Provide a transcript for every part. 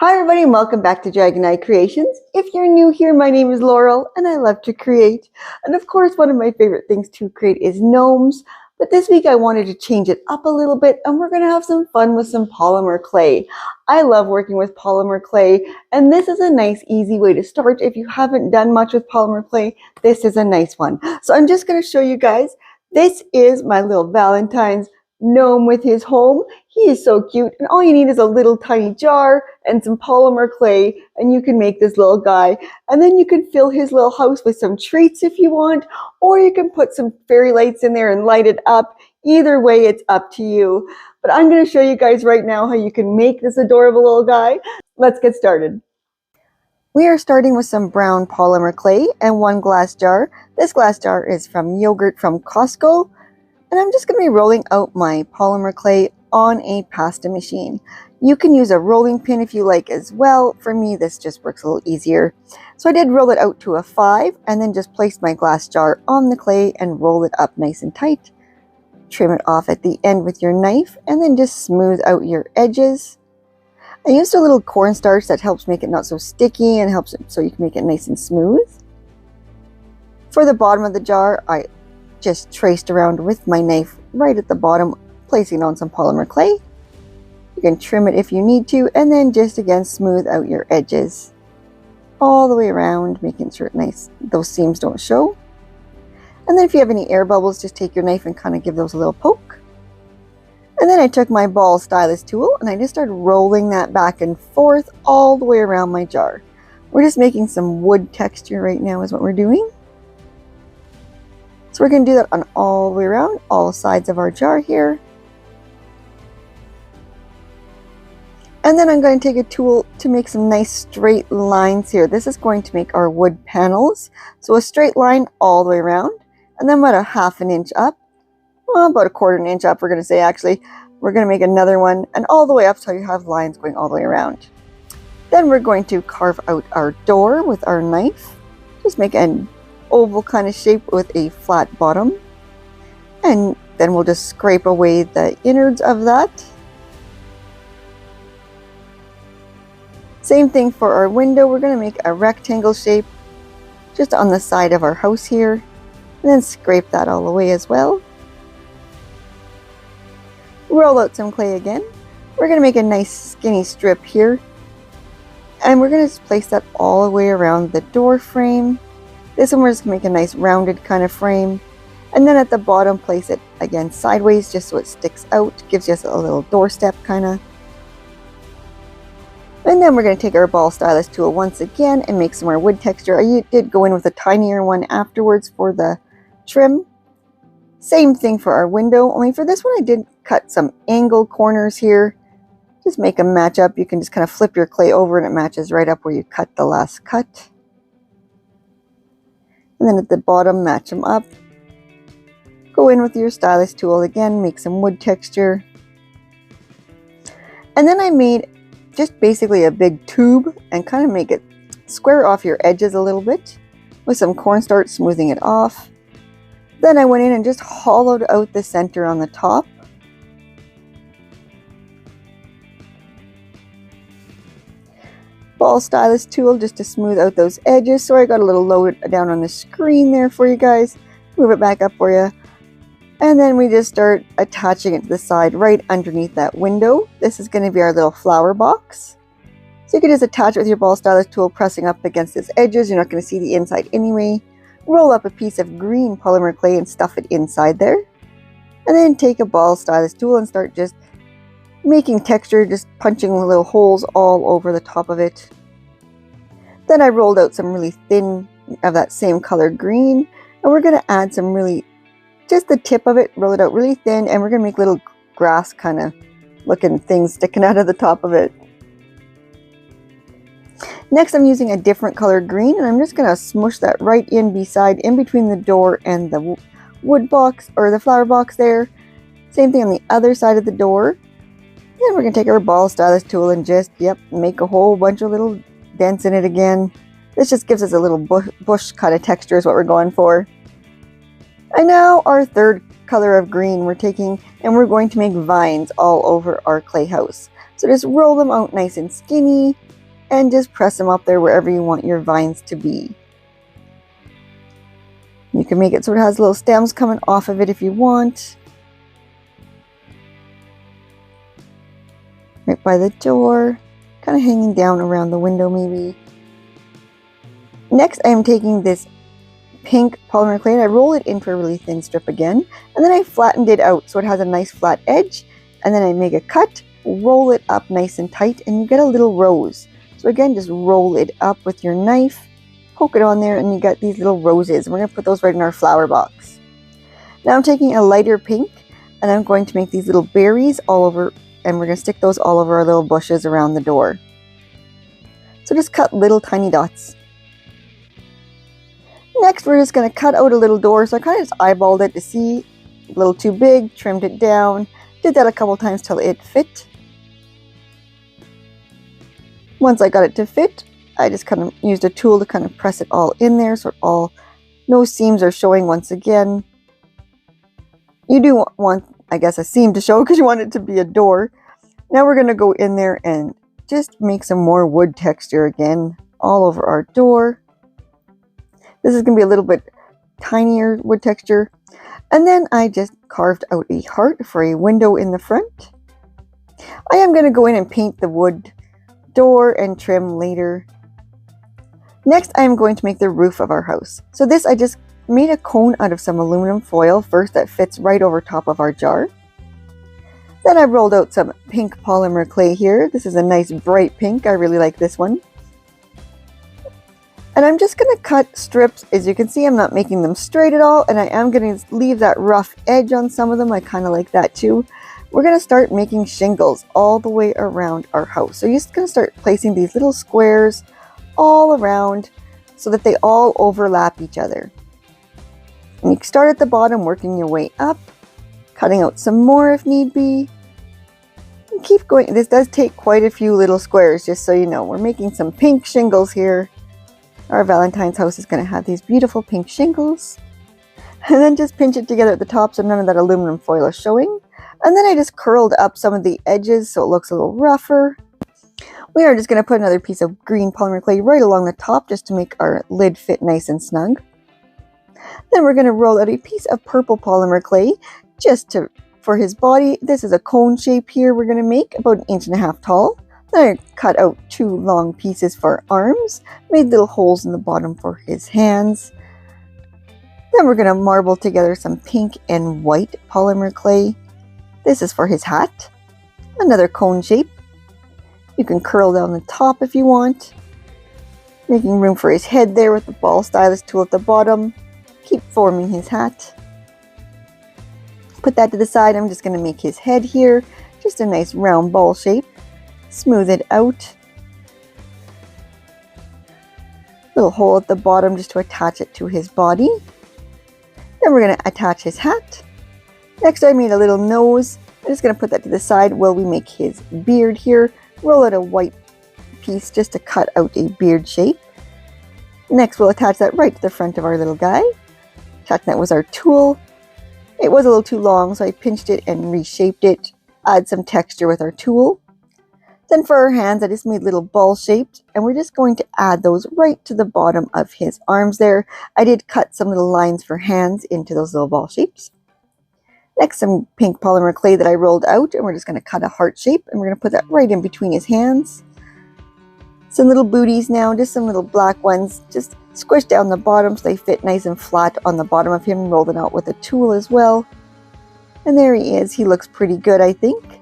Hi everybody and welcome back to Dragon Eye Creations. If you're new here, my name is Laurel and I love to create. And of course, one of my favorite things to create is gnomes. But this week I wanted to change it up a little bit and we're going to have some fun with some polymer clay. I love working with polymer clay and this is a nice easy way to start. If you haven't done much with polymer clay, this is a nice one. So I'm just going to show you guys. This is my little Valentine's gnome with his home. He is so cute, and all you need is a little tiny jar and some polymer clay and you can make this little guy, and then you can fill his little house with some treats if you want, or you can put some fairy lights in there and light it up. Either way, it's up to you, but I'm going to show you guys right now how you can make this adorable little guy. Let's get started. We are starting with some brown polymer clay and one glass jar. This glass jar is from yogurt from Costco. And I'm just going to be rolling out my polymer clay on a pasta machine. You can use a rolling pin if you like as well. For me, this just works a little easier. So I did roll it out to a 5 and then just place my glass jar on the clay and roll it up nice and tight. Trim it off at the end with your knife and then just smooth out your edges. I used a little cornstarch that helps make it not so sticky and helps it so you can make it nice and smooth. For the bottom of the jar, I just traced around with my knife right at the bottom, placing on some polymer clay. You can trim it if you need to, and then just again smooth out your edges all the way around, making sure it's nice those seams don't show. And then if you have any air bubbles, just take your knife and kind of give those a little poke. And then I took my ball stylus tool and I just started rolling that back and forth all the way around my jar. We're just making some wood texture right now is what we're doing. So we're going to do that on all the way around, all sides of our jar here. And then I'm going to take a tool to make some nice straight lines here. This is going to make our wood panels. So a straight line all the way around, and then about a 1/2 inch up, well, about a 1/4 inch up, we're going to say actually. We're going to make another one, and all the way up so you have lines going all the way around. Then we're going to carve out our door with our knife. Just make an oval kind of shape with a flat bottom, and then we'll just scrape away the innards of that. Same thing for our window. We're going to make a rectangle shape just on the side of our house here, and then scrape that all the way as well. Roll out some clay again. We're going to make a nice skinny strip here, and we're going to place that all the way around the door frame. This one we're just going to make a nice rounded kind of frame, and then at the bottom place it again sideways just so it sticks out, gives us a little doorstep kind of. And then we're going to take our ball stylus tool once again and make some more wood texture. I did go in with a tinier one afterwards for the trim. Same thing for our window, only for this one I did cut some angle corners here. Just make them match up. You can just kind of flip your clay over and it matches right up where you cut the last cut. And then at the bottom, match them up. Go in with your stylus tool again, make some wood texture. And then I made just basically a big tube and kind of make it square off your edges a little bit with some cornstarch, smoothing it off. Then I went in and just hollowed out the center on the top. Ball stylus tool just to smooth out those edges. So I got a little low down on the screen there for you guys. Move it back up for you. And then we just start attaching it to the side right underneath that window. This is going to be our little flower box. So you can just attach it with your ball stylus tool, pressing up against its edges. You're not going to see the inside anyway. Roll up a piece of green polymer clay and stuff it inside there. And then take a ball stylus tool and start just making texture, just punching little holes all over the top of it. Then I rolled out some really thin of that same color green, and we're going to add some really, just the tip of it, roll it out really thin, and we're going to make little grass kind of looking things sticking out of the top of it. Next I'm using a different color green, and I'm just going to smush that right in between the door and the wood box or the flower box there. Same thing on the other side of the door. Then we're going to take our ball stylus tool and just, make a whole bunch of little dents in it again. This just gives us a little bush kind of texture is what we're going for. And now our third color of green we're taking and we're going to make vines all over our clay house. So just roll them out nice and skinny and just press them up there wherever you want your vines to be. You can make it so it has little stems coming off of it if you want. Right by the door, kind of hanging down around the window maybe. Next, I am taking this pink polymer clay and I roll it into a really thin strip again, and then I flattened it out so it has a nice flat edge, and then I make a cut, roll it up nice and tight, and you get a little rose. So again, just roll it up with your knife, poke it on there, and you get these little roses. We're going to put those right in our flower box. Now I'm taking a lighter pink and I'm going to make these little berries all over, and we're going to stick those all over our little bushes around the door. So just cut little tiny dots. Next, we're just going to cut out a little door. So I kind of just eyeballed it to see, a little too big, trimmed it down, did that a couple times till it fit. Once I got it to fit, I just kind of used a tool to kind of press it all in there so no seams are showing once again. You do want, I guess, a seam to show because you want it to be a door. Now we're going to go in there and just make some more wood texture again all over our door. This is going to be a little bit tinier wood texture. And then I just carved out a heart for a window in the front. I am going to go in and paint the wood door and trim later. Next, I am going to make the roof of our house. So this, I just made a cone out of some aluminum foil first that fits right over top of our jar. Then I rolled out some pink polymer clay here. This is a nice bright pink. I really like this one. And I'm just going to cut strips. As you can see, I'm not making them straight at all, and I am going to leave that rough edge on some of them. I kind of like that too. We're going to start making shingles all the way around our house. So you're just going to start placing these little squares all around so that they all overlap each other. And you start at the bottom, working your way up, cutting out some more if need be. And keep going. This does take quite a few little squares, just so you know. We're making some pink shingles here. Our Valentine's house is going to have these beautiful pink shingles. And then just pinch it together at the top so none of that aluminum foil is showing. And then I just curled up some of the edges so it looks a little rougher. We are just going to put another piece of green polymer clay right along the top just to make our lid fit nice and snug. Then we're going to roll out a piece of purple polymer clay for his body. This is a cone shape here we're going to make, about 1.5 inches tall. Then I cut out 2 long pieces for arms, made little holes in the bottom for his hands. Then we're going to marble together some pink and white polymer clay. This is for his hat. Another cone shape. You can curl down the top if you want. Making room for his head there with the ball stylus tool at the bottom. Keep forming his hat. Put that to the side. I'm just going to make his head here. Just a nice round ball shape. Smooth it out. Little hole at the bottom just to attach it to his body. Then we're going to attach his hat. Next, I made a little nose. I'm just going to put that to the side while we make his beard here. Roll out a white piece just to cut out a beard shape. Next, we'll attach that right to the front of our little guy. Attaching that was our tool. It was a little too long, so I pinched it and reshaped it. Add some texture with our tool. Then for our hands, I just made little ball shapes, and we're just going to add those right to the bottom of his arms there. I did cut some little lines for hands into those little ball shapes. Next, some pink polymer clay that I rolled out, and we're just going to cut a heart shape, and we're going to put that right in between his hands. Some little booties now, just some little black ones, just squish down the bottom so they fit nice and flat on the bottom of him. Roll it out with a tool as well. And there he is. He looks pretty good, I think.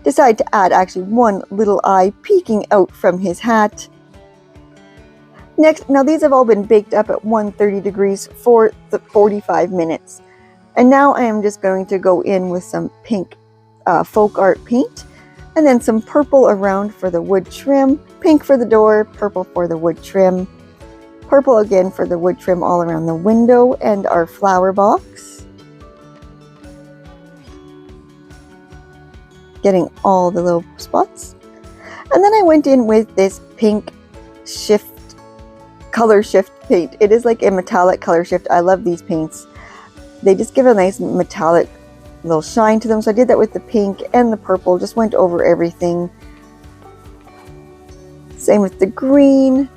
Decide to add actually one little eye peeking out from his hat. Next, now these have all been baked up at 130 degrees for the 45 minutes. And now I am just going to go in with some pink folk art paint, and then some purple around for the wood trim, pink for the door, purple for the wood trim, purple again for the wood trim all around the window and our flower box. Getting all the little spots. And then I went in with this pink color shift paint. It is like a metallic color shift. I love these paints. They just give a nice metallic little shine to them. So I did that with the pink and the purple, just went over everything. Same with the green.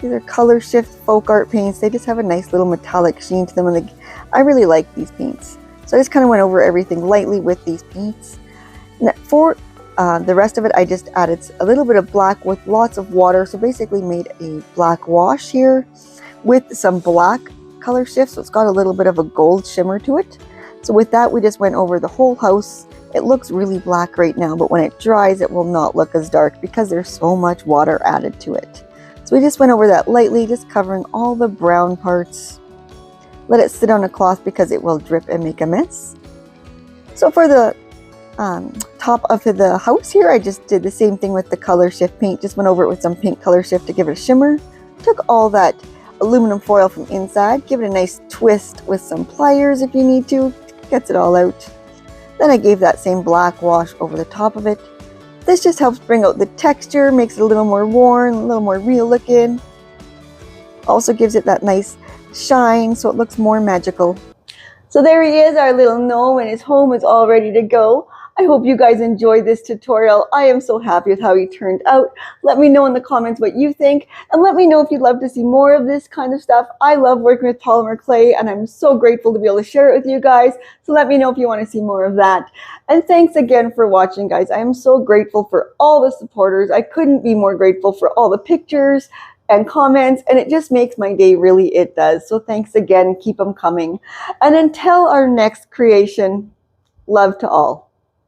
These are Color Shift folk art paints. They just have a nice little metallic sheen to them, and I really like these paints. So I just kind of went over everything lightly with these paints. And for the rest of it, I just added a little bit of black with lots of water. So basically made a black wash here with some black color shift. So it's got a little bit of a gold shimmer to it. So with that, we just went over the whole house. It looks really black right now, but when it dries, it will not look as dark because there's so much water added to it. So we just went over that lightly, just covering all the brown parts. Let it sit on a cloth because it will drip and make a mess. So for the top of the house here, I just did the same thing with the Color Shift paint. Just went over it with some pink Color Shift to give it a shimmer. Took all that aluminum foil from inside, give it a nice twist with some pliers if you need to. Gets it all out. Then I gave that same black wash over the top of it. This just helps bring out the texture, makes it a little more worn, a little more real looking. Also gives it that nice shine so it looks more magical. So there he is, our little gnome, and his home is all ready to go. I hope you guys enjoyed this tutorial. I am so happy with how he turned out. Let me know in the comments what you think, and let me know if you'd love to see more of this kind of stuff. I love working with polymer clay, and I'm so grateful to be able to share it with you guys. So let me know if you want to see more of that. And thanks again for watching, guys. I am so grateful for all the supporters. I couldn't be more grateful for all the pictures and comments, and it just makes my day, really it does. So thanks again, keep them coming. And until our next creation, love to all.